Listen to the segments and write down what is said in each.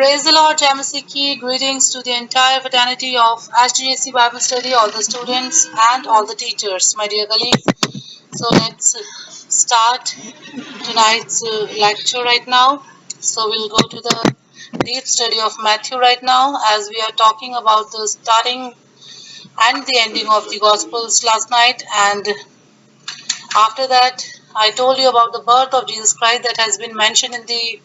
Praise the Lord, Jamasiki. Greetings to the entire fraternity of HDSC Bible Study, all the students and all the teachers, my dear colleagues. So let's start tonight's lecture right now. So we'll go to the deep study of Matthew right now, as we are talking about the starting and the ending of the Gospels last night. And after that, I told you about the birth of Jesus Christ that has been mentioned in the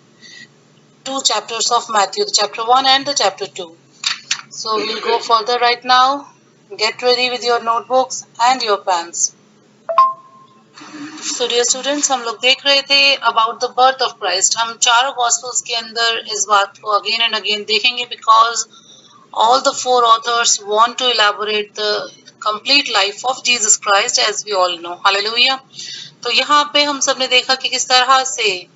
two chapters of Matthew, the chapter 1 and the chapter 2. So we'll go further right now. Get ready with your notebooks and your pens. So dear students, हम लोग देख रहे थे about the birth of Christ. हम चारों Gospels के अंदर इस बात को again and again देखेंगे because all the four authors want to elaborate the complete life of Jesus Christ as we all know. Hallelujah. तो यहाँ पे हम सब ने देखा कि किस तरह से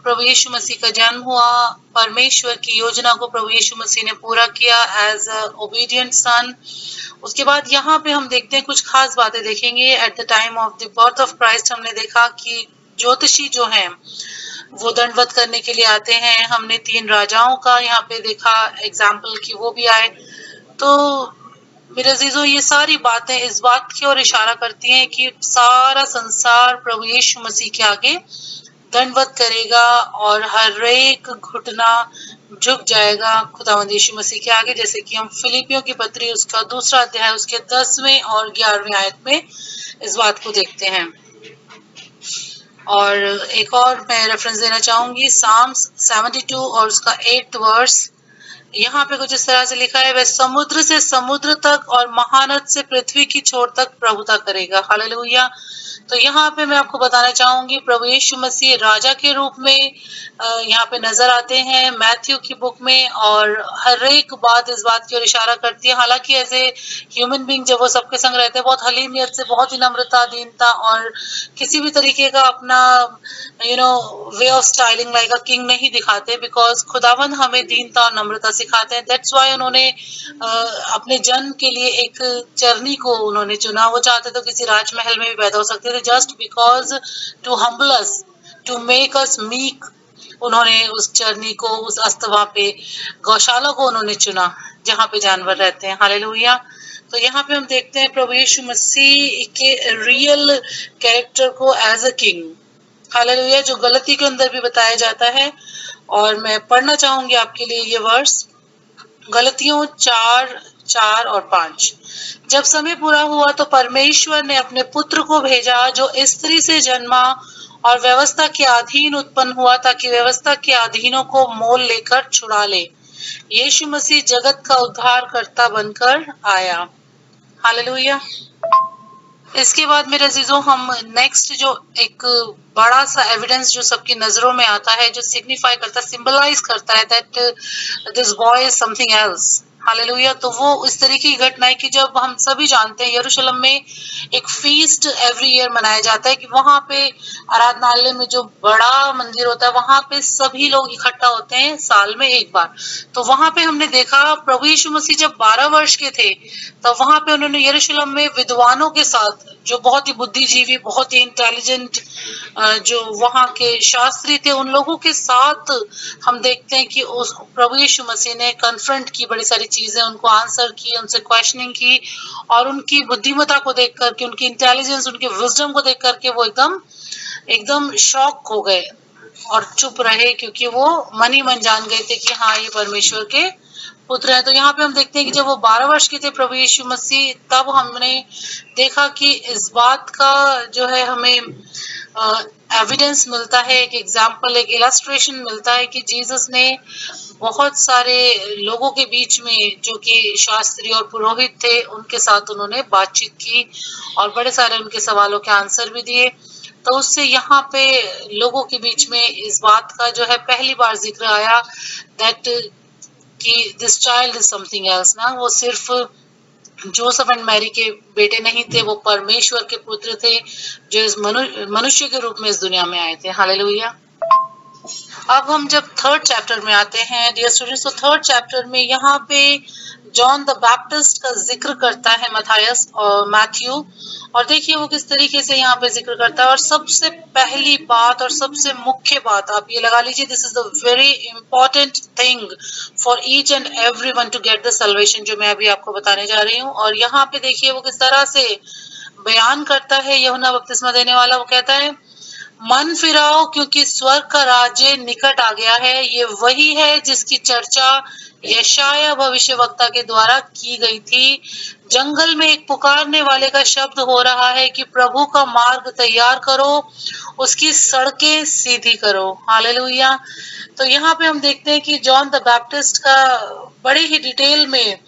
प्रभु यीशु मसीह का जन्म हुआ, परमेश्वर की योजना को प्रभु यीशु मसीह ने पूरा किया एज अ ओबीडिएंट सन। उसके बाद यहाँ पे हम देखते हैं कुछ खास बातें देखेंगे। At the time of the birth of Christ हमने देखा कि ज्योतिषी जो हैं वो दंडवत करने के लिए आते हैं। हमने 3 राजाओं का यहाँ पे देखा एग्जाम्पल कि वो भी आए। तो मेरे अजीजों, ये सारी बातें इस बात की ओर इशारा करती हैं कि सारा संसार प्रभु यीशु मसीह के आगे दंडवत करेगा और हर एक घुटना झुक जाएगा खुदावंद यीशु मसीह के आगे, जैसे कि हम फिलिपियों की पत्री उसका 2 अध्याय उसके 10वें और 11वें आयत में इस बात को देखते हैं। और एक और मैं रेफरेंस देना चाहूंगी, साम्स 72 और उसका 8th वर्स। यहाँ पे कुछ इस तरह से लिखा है, वह समुद्र से समुद्र तक और महानद से पृथ्वी की छोर तक प्रभुता करेगा। हालेलुया। तो यहाँ पे मैं आपको बताना चाहूंगी प्रभु यीशु मसीह राजा के रूप में यहाँ पे नजर आते हैं मैथ्यू की बुक में, और हर एक बात इस बात की ओर इशारा करती है। हालांकि एज ए ह्यूमन बीइंग जब वो सबके संग रहते हैं बहुत हलीमियत से, बहुत ही नम्रता, दीनता और किसी भी तरीके का अपना way of styling like a king नहीं दिखाते, बिकॉज खुदावंद हमें दीनता और नम्रता सिखाते हैं। दैट्स वाई उन्होंने अपने जन्म के लिए एक चरनी को उन्होंने चुना। वो चाहते तो किसी राजमहल में भी पैदा हो सकते थे, just because to humble us, to make us meek. उन्होंने उस चरनी को, उस अस्तवा पे गौशाला को उन्होंने चुना जहाँ पे जानवर रहते हैं। हालेलुया। तो यहाँ पे हम देखते हैं प्रभु यीशु मसीह के रियल कैरेक्टर को एज अ किंग। हालेलुया, जो गलती के अंदर भी बताया जाता है। और मैं पढ़ना चाहूंगी आपके लिए ये वर्स, गलतियों 4 और 5। जब समय पूरा हुआ तो परमेश्वर ने अपने पुत्र को भेजा जो स्त्री से जन्मा और व्यवस्था के अधीन उत्पन्न हुआ, ताकि व्यवस्था के अधीनों को मोल लेकर छुड़ा ले। यीशु मसीह जगत का उद्धारकर्ता बनकर आया। हालेलुया। इसके बाद मेरे अजीजों, हम नेक्स्ट जो एक बड़ा सा एविडेंस जो सबकी नजरों में आता है, जो सिग्निफाई करता, सिंबलाइज करता है that this boy is something else. Hallelujah. तो वो इस तरीके की घटना है कि जब हम सभी जानते हैं यरूशलेम में एक फीस्ट एवरी ईयर मनाया जाता है कि वहां पे आराधनालय में जो बड़ा मंदिर होता है वहां पे सभी लोग इकट्ठा होते हैं साल में एक बार। तो वहां पे हमने देखा प्रभु यीशु मसीह जब 12 वर्ष के थे तो वहां पे उन्होंने यरूशलेम में विद्वानों के साथ, जो बहुत ही बुद्धिजीवी, बहुत ही इंटेलिजेंट, जो वहां के शास्त्री थे, उन लोगों के साथ हम देखते हैं कि उस प्रभु यीशु मसीह ने कन्फ्रंट की बड़ी सारी चीजें, उनको आंसर की, उनसे क्वेश्चनिंग की, और उनकी बुद्धिमत्ता को देख करके, उनकी इंटेलिजेंस, उनके विजडम को देख करके वो एकदम शॉक हो गए और चुप रहे, क्योंकि वो मन ही मन जान गए थे कि हाँ ये परमेश्वर के पुत्र है। तो यहाँ पे हम देखते हैं कि जब वो 12 वर्ष के थे प्रभु यीशु मसीह, तब हमने देखा कि इस बात का जो है हमें एविडेंस मिलता है, एक एग्जाम्पल, एक इलस्ट्रेशन मिलता है कि जीसस ने बहुत सारे लोगों के बीच में, जो कि शास्त्री और पुरोहित थे, उनके साथ उन्होंने बातचीत की और बड़े सारे उनके सवालों के आंसर भी दिए। तो उससे यहाँ पे लोगों के बीच में इस बात का जो है पहली बार जिक्र आया दैट कि this child is something else ना। वो सिर्फ जोसेफ एंड मैरी के बेटे नहीं थे, वो परमेश्वर के पुत्र थे जो इस मनुष्य के रूप में इस दुनिया में आए थे। हालेलुया। अब हम जब थर्ड चैप्टर में आते हैं डियर स्टूडेंट्स, तो थर्ड चैप्टर में यहाँ पे जॉन द बैप्टिस्ट का जिक्र करता है मथायस और मैथ्यू, और देखिए वो किस तरीके से यहाँ पे जिक्र करता है। और सबसे पहली बात और सबसे मुख्य बात आप ये लगा लीजिए, this is the very important thing for each and every one to get the salvation, जो मैं अभी आपको बताने जा रही हूँ। और यहाँ पे देखिए वो किस तरह से बयान करता है यूहन्ना बपतिस्मा देने वाला। वो कहता है, मन फिराओ क्योंकि स्वर्ग का राज्य निकट आ गया है। ये वही है जिसकी चर्चा यशाया भविष्यवक्ता के द्वारा की गई थी। जंगल में एक पुकारने वाले का शब्द हो रहा है कि प्रभु का मार्ग तैयार करो, उसकी सड़कें सीधी करो। हालेलुया। तो यहाँ पे हम देखते हैं कि जॉन द बैप्टिस्ट का बड़े ही डिटेल में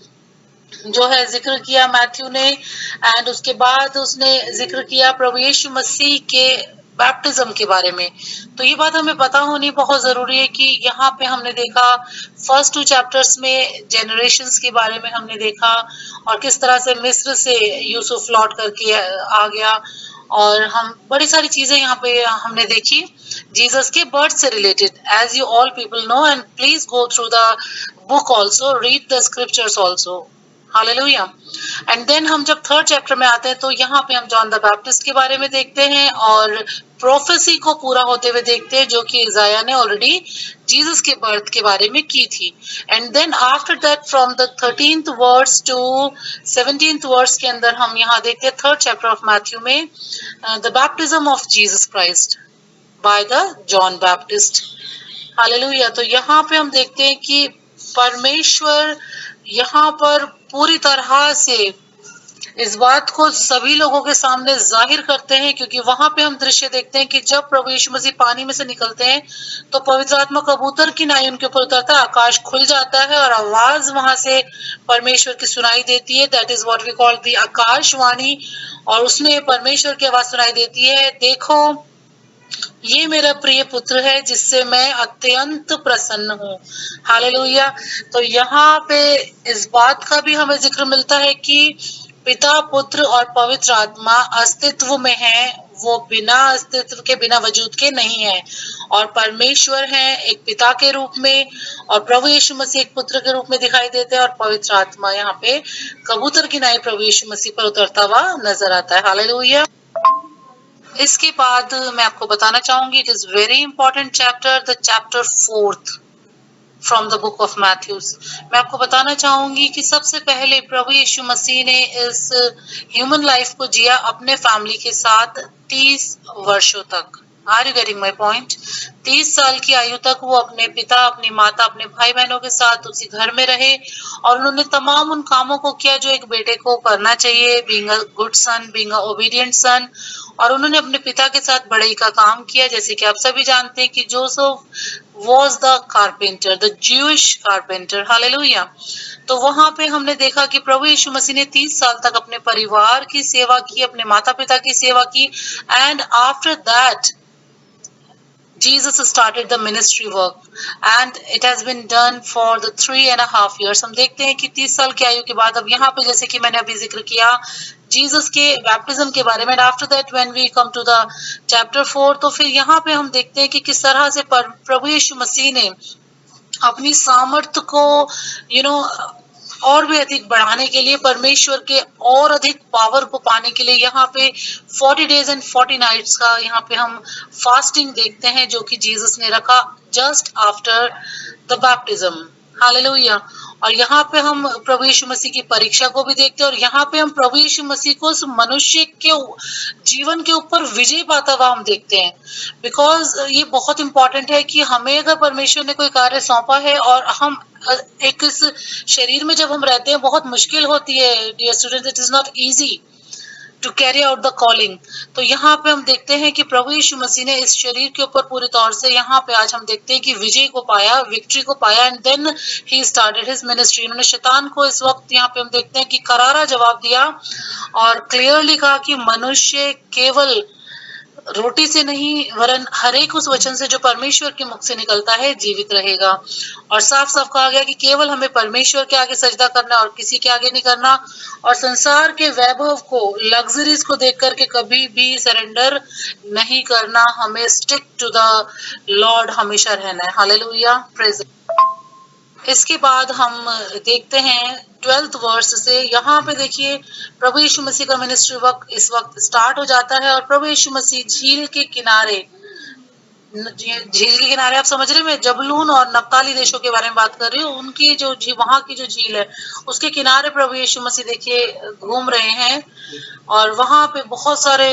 जो है जिक्र किया मैथ्यू ने, एंड उसके बाद उसने जिक्र किया प्रभु यीशु मसीह के बैप्टिज्म के बारे में। तो ये बात हमें पता होनी बहुत जरूरी है कि यहाँ पे हमने देखा फर्स्ट 2 चैप्टर्स में जेनरेशंस के बारे में हमने देखा, और किस तरह से मिस्र से यूसुफ लौट करके आ गया, और हम बड़ी सारी चीजें यहाँ पे हमने देखी जीसस के बर्थ से related, as you all people know, and please go through the book also, read the scriptures also. Hallelujah. And then हम जब थर्ड चैप्टर में आते हैं तो यहाँ पे हम जॉन द बैप्टिस्ट के बारे में देखते हैं और प्रोफेसी को पूरा होते हुए देखते हैं जो कि इजाया ने ऑलरेडी जीसस के बर्थ के बारे में की थी। And then after that from the 13th verse to 17th verse के अंदर हम यहाँ देखते हैं थर्ड चैप्टर ऑफ मैथ्यू में the baptism of Jesus Christ by the John Baptist. Hallelujah. तो यहाँ पे हम देखते हैं कि परमेश्वर यहाँ पर पूरी तरह से इस बात को सभी लोगों के सामने जाहिर करते हैं, क्योंकि वहां पे हम दृश्य देखते हैं कि जब प्रभु यीशु मसीह पानी में से निकलते हैं तो पवित्र आत्मा कबूतर की नाई उनके ऊपर उतरता है, आकाश खुल जाता है और आवाज वहां से परमेश्वर की सुनाई देती है। That is what we call the akashvani. और उसमें परमेश्वर की आवाज सुनाई देती है, देखो ये मेरा प्रिय पुत्र है जिससे मैं अत्यंत प्रसन्न हूँ। हालेलुया। तो यहाँ पे इस बात का भी हमें जिक्र मिलता है कि पिता पुत्र और पवित्र आत्मा अस्तित्व में है, वो बिना अस्तित्व के बिना वजूद के नहीं है। और परमेश्वर है एक पिता के रूप में, और प्रभु यीशु मसीह एक पुत्र के रूप में दिखाई देते हैं, और पवित्र आत्मा यहाँ पे कबूतर की नाई प्रभु यीशु मसीह पर उतरता हुआ नजर आता है। हालेलुया। इसके बाद मैं आपको बताना चाहूंगी, it is very important chapter, the chapter 4th from the book of Matthews. मैं आपको बताना चाहूंगी कि सबसे पहले प्रभु यीशु मसीह ने इस ह्यूमन लाइफ को जिया अपने फैमिली के साथ 30 वर्षों तक। Are you getting my point? 30 साल की आयु तक वो अपने पिता, अपनी माता, अपने भाई बहनों के साथ उसी घर में रहे, और उन्होंने तमाम उन कामों को किया जो एक बेटे को करना चाहिए, being a good son, being a obedient son. और उन्होंने अपने पिता के साथ बड़ाई का काम किया, जैसे कि आप सभी जानते हैं कि Joseph was the carpenter, the Jewish carpenter. Hallelujah. तो वहां पे हमने देखा कि प्रभु यीशु मसीह ने 30 साल तक अपने परिवार की सेवा की, अपने माता पिता की सेवा की, and after that Jesus started the ministry work and it has been done for the 3.5 years। हम देखते हैं कि 30 साल की आयु के बाद अब यहाँ पे जैसे कि मैंने अभी जिक्र किया जीसस के बैप्टिज्म के बारे में, after that when we come to the chapter 4, तो फिर यहाँ पे हम देखते हैं कि किस तरह से प्रभु यीशु मसीह ने अपनी सामर्थ्य को और भी अधिक बढ़ाने के लिए, परमेश्वर के और अधिक पावर को पाने के लिए यहाँ पे 40 days and 40 nights का यहाँ पे हम फास्टिंग देखते हैं जो कि जीसस ने रखा just after the baptism. Hallelujah. और यहाँ पे हम प्रभु यीशु मसीह की परीक्षा को भी देखते हैं, और यहाँ पे हम प्रभु यीशु मसीह को उस मनुष्य के जीवन के ऊपर विजय पाता हुआ हम देखते हैं। बिकॉज ये बहुत इंपॉर्टेंट है कि हमें अगर परमेश्वर ने कोई कार्य सौंपा है और हम एक इस शरीर में जब हम रहते हैं बहुत मुश्किल होती है dear students, it is not easy to carry out the calling. तो यहाँ पे हम देखते हैं कि प्रभु यीशु मसीह ने इस शरीर के ऊपर पूरी तौर से यहाँ पे आज हम देखते हैं कि विजय को पाया, विक्ट्री को पाया, and then he started his ministry. उन्होंने शैतान को इस वक्त यहाँ पे हम देखते हैं कि करारा जवाब दिया और क्लियरली कहा कि मनुष्य केवल रोटी से नहीं वरन हर एक उस वचन से जो परमेश्वर के मुख से निकलता है जीवित रहेगा। और साफ साफ कहा गया कि केवल हमें परमेश्वर के आगे सजदा करना और किसी के आगे नहीं करना, और संसार के वैभव को, लग्जरीज को देख करके कभी भी सरेंडर नहीं करना। हमें स्टिक टू द लॉर्ड हमेशा रहना है। Hallelujah, praise. इसके बाद हम देखते हैं 12th वर्स से। यहाँ पे देखिए प्रभु यीशु मसीह का मिनिस्ट्री वक्त इस वक्त स्टार्ट हो जाता है और प्रभु यीशु मसीह झील के किनारे, झील के किनारे आप समझ रहे हैं, मैं जबलून और नप्ताली देशों के बारे में बात कर रही हूँ। उनकी जो वहां की जो झील है उसके किनारे प्रभु यीशु मसीह देखिए घूम रहे हैं, और वहां पे बहुत सारे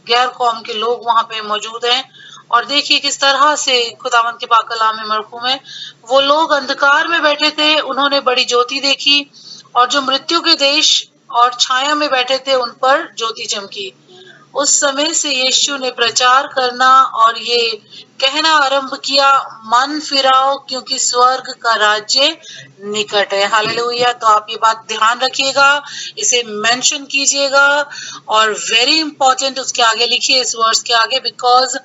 गैर कौम के लोग वहां पे मौजूद हैं। और देखिए किस तरह से खुदावंद के पाक कलाम में मरहूम है, वो लोग अंधकार में बैठे थे, उन्होंने बड़ी ज्योति देखी, और जो मृत्यु के देश और छाया में बैठे थे उन पर ज्योति चमकी। उस समय से यीशु ने प्रचार करना और ये कहना आरंभ किया, मन फिराओ क्योंकि स्वर्ग का राज्य निकट है। हालेलुया। तो आप ये बात ध्यान रखिएगा, इसे मेंशन कीजिएगा, और वेरी इंपॉर्टेंट उसके आगे लिखिए, इस वर्स के आगे, बिकॉज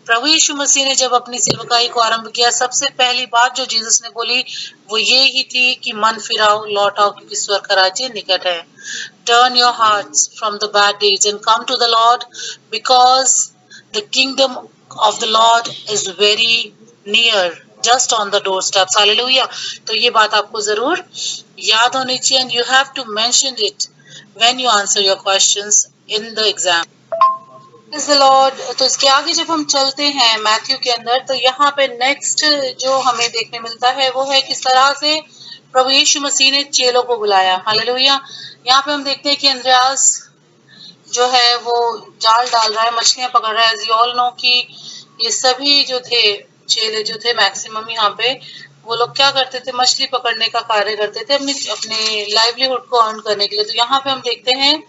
प्रभु यीशु मसीह ने जब अपनी सेवकाई को आरंभ किया, सबसे पहली बात जो जीसस ने बोली वो ये ही थी कि मन फिराओ, लौट आओ क्योंकि स्वर्ग का राज्य निकट है। Turn your hearts from the bad deeds and come to the Lord, because the kingdom of the Lord is very near, just on the doorsteps. Hallelujah. तो ये बात आपको जरूर याद होनी चाहिए, and you have to mention it when you answer your questions in the exam. Praise the Lord. तो इसके आगे जब हम चलते हैं मैथ्यू के अंदर, तो यहाँ पे नेक्स्ट जो हमें देखने मिलता है वो है किस तरह से प्रभु यीशु मसीह ने चेलों को बुलाया। हालेलुया। यहाँ पे हम देखते हैं कि अंद्रयास जो है वो जाल डाल रहा है, मछलियां पकड़ रहा है। एज यू ऑल नो कि ये सभी जो थे चेले जो थे मैक्सिमम यहाँ पे, वो लोग क्या करते थे, मछली पकड़ने का कार्य करते थे अपने अपने लाइवलीहुड को अर्न करने के लिए। तो यहाँ पे हम देखते हैं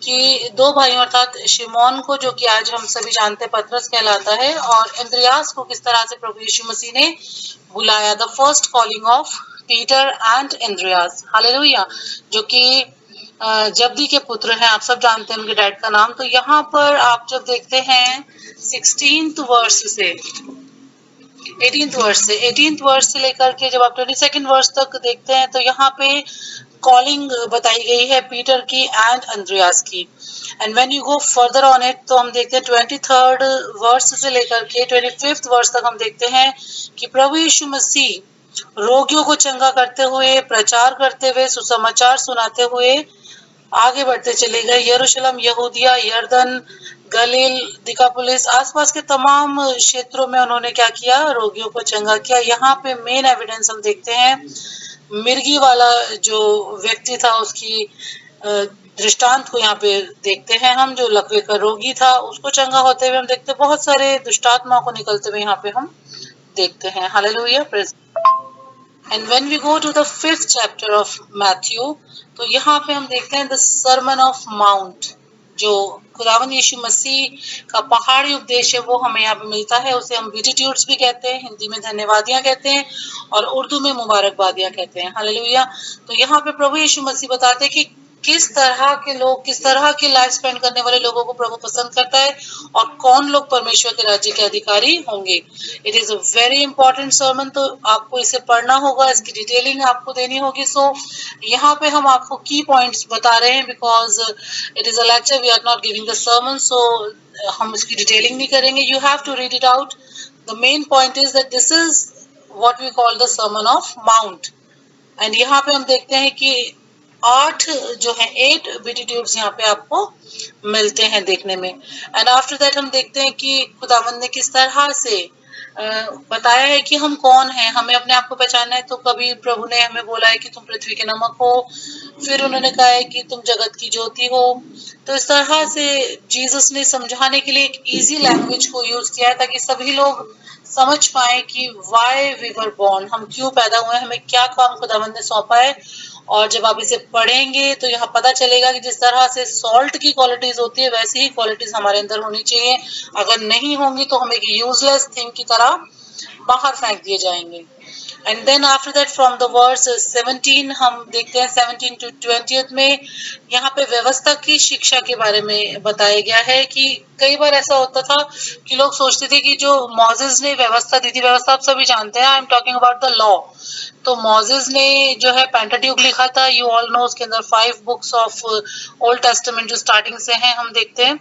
कि दो भाइयों अर्थात शिमोन को, जो कि आज हम सभी जानते हैं पतरस कहलाता है, और अंद्रयास को किस तरह से प्रभु यीशु मसीह ने बुलाया। The first calling of Peter and अंद्रयास। हालेलुया। जो कि जब्दी के पुत्र हैं, आप सब जानते हैं उनके डैड का नाम। तो यहाँ पर आप जब देखते हैं 16th वर्स से 18th वर्स से लेकर के जब आप 22nd वर्स तक देखते हैं, तो यहाँ पे कॉलिंग बताई गई है पीटर की एंड अंद्रयास की। And when you go further on it, तो हम देखते हैं 23rd वर्स से लेकर के 25th वर्स तक हम देखते हैं कि प्रभु यीशु मसीह रोगियों को चंगा करते हुए, प्रचार करते हुए, सुसमाचार सुनाते हुए आगे बढ़ते चले गए। यरूशलेम, यहूदिया, यर्दन, गलील, दिकापुलिस, आसपास के तमाम क्षेत्रों में उन्होंने क्या किया, रोगियों को चंगा किया। यहाँ पे मेन एविडेंस हम देखते हैं, मिर्गी वाला जो व्यक्ति था उसकी दृष्टांत को यहाँ पे देखते हैं हम। जो लकवे का रोगी था उसको चंगा होते हुए हम देखते हैं, बहुत सारे दुष्टात्माओं को निकलते हुए यहाँ पे हम देखते हैं। Hallelujah. And when we go to the 5th chapter of Matthew, तो यहाँ पे हम देखते हैं द सरमन ऑफ माउंट, जो खुदावंद यीशु मसीह का पहाड़ी उपदेश है वो हमें यहाँ पे मिलता है। उसे हम बीटीट्यूड्स भी कहते हैं, हिंदी में धन्यवादियां कहते हैं, और उर्दू में मुबारकबादियां कहते हैं। हालेलुया। तो यहाँ पे प्रभु यीशु मसीह बताते हैं कि किस तरह के लोग, किस तरह के लाइफ स्पेंड करने वाले लोगों को प्रभु पसंद करता है, और कौन लोग परमेश्वर के राज्य के अधिकारी होंगे। It is a very important sermon, तो आपको इसे पढ़ना होगा, इसकी डिटेलिंग आपको देनी होगी। सो यहाँ पे हम आपको की पॉइंट्स बता रहे हैं, because it is a lecture, we are not giving the sermon, so हम इसकी डिटेलिंग नहीं करेंगे। You have to read it out. The main point is that this is what we call the sermon of mount. And यहाँ पे हम देखते हैं कि 8 जो है 8 बीटीट्यूड्स यहाँ पे आपको मिलते हैं देखने में। एंड आफ्टर दैट हम देखते हैं कि खुदावंद ने किस तरह से बताया है कि हम कौन हैं, हमें अपने आप को पहचानना है। तो कभी प्रभु ने हमें बोला है कि तुम पृथ्वी के नमक हो, फिर उन्होंने कहा है कि तुम जगत की ज्योति हो। तो इस तरह से जीसस ने समझाने के लिए एक इजी लैंग्वेज को यूज किया है, ताकि सभी लोग समझ पाए कि वाई वी वर बॉर्न, हम क्यों पैदा हुए, हमें क्या काम खुदावंद ने सौंपा है। और जब आप इसे पढ़ेंगे तो यहाँ पता चलेगा कि जिस तरह से सॉल्ट की क्वालिटीज होती है, वैसी ही क्वालिटीज हमारे अंदर होनी चाहिए। अगर नहीं होंगी तो हम एक यूजलेस थिंग की तरह बाहर फेंक दिए जाएंगे। And then after that from the verse 17 हम देखते हैं 17 to 20 में यहाँ पे व्यवस्था की शिक्षा के बारे में बताया गया है कि कई बार ऐसा होता था कि लोग सोचते थे कि जो मॉसेस ने व्यवस्था दी थी, व्यवस्था आप सभी जानते हैं, I am talking about the law. तो मॉसेस ने जो है पेंटाट्यूक लिखा था, यू ऑल नो, उसके अंदर 5 बुक्स ऑफ ओल्ड टेस्टामेंट जो स्टार्टिंग से हैं हम देखते हैं।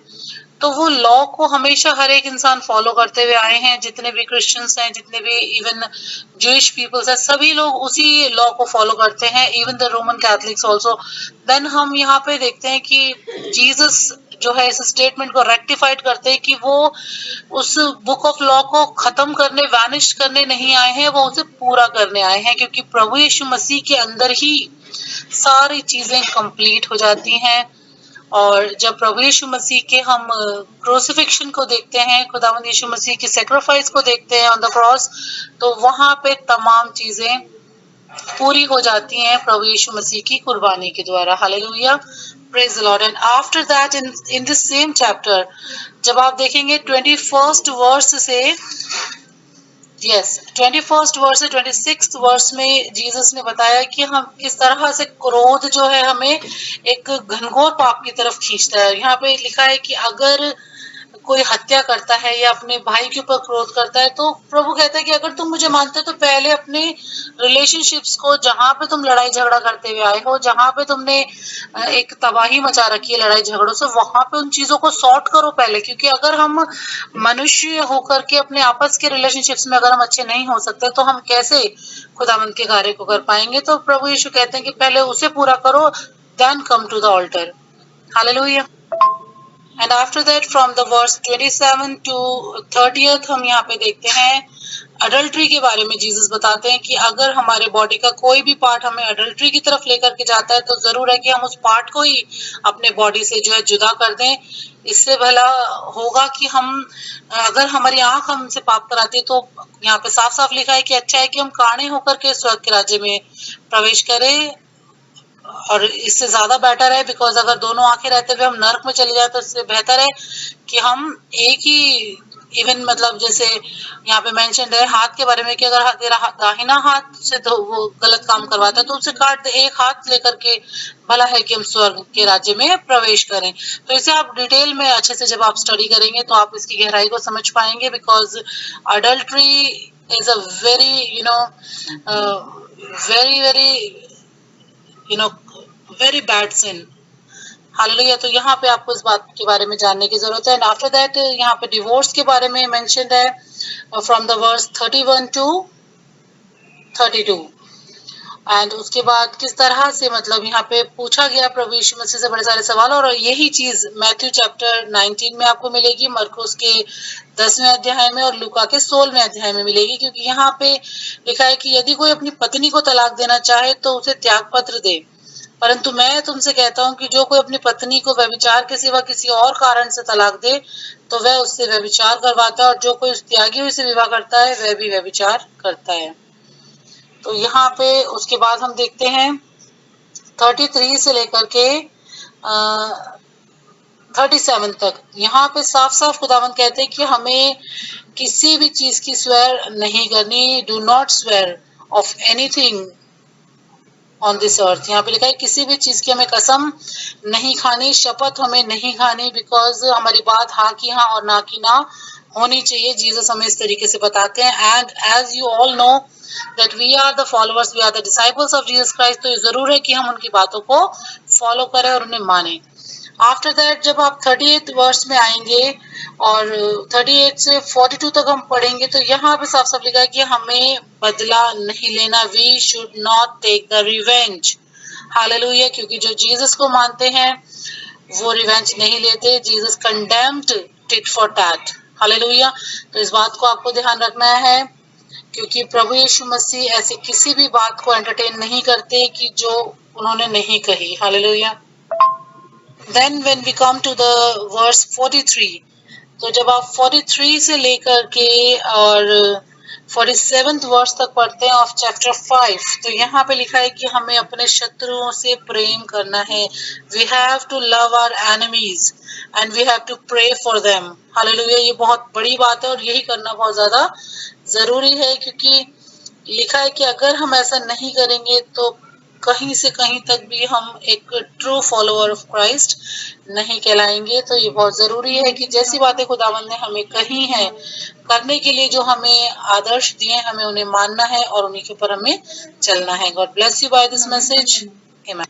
तो वो लॉ को हमेशा हर एक इंसान फॉलो करते हुए आए हैं, जितने भी क्रिश्चियंस हैं, जितने भी इवन जूइश पीपल्स हैं, सभी लोग उसी लॉ को फॉलो करते हैं, even the Roman Catholics also. Then हम यहाँ पे देखते हैं कि जीसस जो है इस स्टेटमेंट को रेक्टिफाइड करते हैं कि वो उस बुक ऑफ लॉ को खत्म करने, वैनिश करने नहीं आए हैं, वो उसे पूरा करने आए हैं, क्योंकि प्रभु यीशु मसीह के अंदर ही सारी चीजें कंप्लीट हो जाती हैं। और जब प्रभु यीशु मसीह के हम क्रूसिफिक्शन को देखते हैं, खुदावंद यीशु मसीह की सैक्रिफाइस को देखते हैं ऑन द क्रॉस, तो वहां पे तमाम चीजें पूरी हो जाती हैं प्रभु यीशु मसीह की कुर्बानी के द्वारा। Hallelujah, praise the Lord. And after that in this same chapter जब आप देखेंगे 21st वर्स से 21st वर्स से 26th वर्स में जीसस ने बताया कि हम किस तरह से क्रोध जो है हमें एक घनघोर पाप की तरफ खींचता है। यहाँ पे लिखा है कि अगर कोई हत्या करता है या अपने भाई के ऊपर क्रोध करता है, तो प्रभु कहता है कि अगर तुम मुझे मानते हो तो पहले अपने रिलेशनशिप्स को, जहां पे तुम लड़ाई झगड़ा करते हुए आए हो, जहां पे तुमने एक तबाही मचा रखी है लड़ाई झगड़ों से, वहां पे उन चीजों को सॉर्ट करो पहले। क्योंकि अगर हम मनुष्य होकर के अपने आपस के रिलेशनशिप्स में अगर हम अच्छे नहीं हो सकते, तो हम कैसे खुदावंद के कार्य को कर पाएंगे। तो प्रभु यीशु कहते हैं कि पहले उसे पूरा करो, then come to the altar. Hallelujah. And after that from the verse 27 to 30 हम यहाँ पे देखते हैं अडल्ट्री के बारे में। जीसस बताते हैं कि अगर हमारे बॉडी का कोई भी पार्ट हमें अडल्ट्री की तरफ लेकर के जाता है, तो जरूर है कि हम उस पार्ट को ही अपने बॉडी से जो है जुदा कर दें। इससे भला होगा कि हम, अगर हमारी आंख हमसे पाप कराती है, तो यहाँ पे साफ साफ लिखा है कि अच्छा है कि हम काणे होकर के स्वर्ग के राज्य में प्रवेश करें। और इससे ज्यादा बेटर है, बिकॉज अगर दोनों आंखें रहते हुए हम नर्क में चले जाए, तो इससे बेहतर है कि हम एक ही, इवन मतलब जैसे यहाँ पे मेंशन है हाथ के बारे में कि अगर तेरा दाहिना हाथ से तो वो गलत काम करवाता है, तो उसे काट दे, एक हाथ लेकर के भला है कि हम स्वर्ग के राज्य में प्रवेश करें। तो इसे आप डिटेल में अच्छे से जब आप स्टडी करेंगे तो आप इसकी गहराई को समझ पाएंगे। Because adultery is a very very very bad sin. Hallelujah. तो यहाँ पे आपको इस बात के बारे में जानने की जरूरत है। एंड आफ्टर दैट यहाँ पे डिवोर्स के बारे में मेंशन्ड है from the verse 31 to 32। And उसके बाद किस तरह से मतलब यहाँ पे पूछा गया प्रभु यीशु मसीह से बड़े सारे सवाल, और यही चीज मैथ्यू चैप्टर 19 में आपको मिलेगी, मरकुस के 10वें अध्याय में और लूका के 16वें अध्याय में मिलेगी। क्योंकि यहाँ पे लिखा है कि यदि कोई अपनी पत्नी को तलाक देना चाहे तो उसे त्याग पत्र दे, परंतु मैं तुमसे कहता हूँ कि जो कोई अपनी पत्नी को व्यभिचार के सिवा किसी और कारण से तलाक दे, तो वह उससे व्यभिचार करवाता है, और जो कोई उस त्यागी हुई से विवाह करता है वह भी व्यभिचार करता है। तो यहाँ पे उसके बाद हम देखते हैं 33 से लेकर के 37 तक। यहाँ पे साफ साफ खुदावंद कहते हैं कि हमें किसी भी चीज की स्वेर नहीं करनी। Do not swear of anything on this earth. यहाँ पे लिखा है किसी भी चीज की हमें कसम नहीं खानी, शपथ हमें नहीं खानी, बिकॉज हमारी बात हाँ की हाँ और ना की ना होनी चाहिए। जीसस हमें इस तरीके से बताते हैं। And as you all know that we are the followers, we are the disciples of Jesus Christ, तो जरूर है कि हम उनकी बातों को फॉलो करें और उन्हें माने। आफ्टर दैट जब आप 38 वर्स में आएंगे और 38 से 42 तक हम पढ़ेंगे, तो यहाँ पे साफ साफ लिखा है कि हमें बदला नहीं लेना। We should not take the revenge. Hallelujah. क्योंकि जो जीसस को मानते हैं वो रिवेंज नहीं लेते। Jesus condemned tit for tat. Hallelujah. तो इस बात को आपको ध्यान रखना है, क्योंकि प्रभु यीशु मसीह ऐसी किसी भी बात को एंटरटेन नहीं करते कि जो उन्होंने नहीं कही। Hallelujah. Then when we come to the verse 43, तो जब आप 43 से लेकर के और 47th वर्स तक पढ़ते हैं ऑफ चैप्टर 5, तो यहाँ पे लिखा है कि हमें अपने शत्रुओं से प्रेम करना है। We have to love our enemies and we have to pray for them. Hallelujah. ये बहुत बड़ी बात है और यही करना बहुत ज्यादा जरूरी है, क्योंकि लिखा है कि अगर हम ऐसा नहीं करेंगे तो कहीं से कहीं तक भी हम एक ट्रू फॉलोअर ऑफ क्राइस्ट नहीं कहलाएंगे। तो ये बहुत जरूरी है कि जैसी बातें खुदावंद ने हमें कही हैं करने के लिए, जो हमें आदर्श दिए, हमें उन्हें मानना है और उन्हीं के ऊपर हमें चलना है। God bless you by this message. Amen.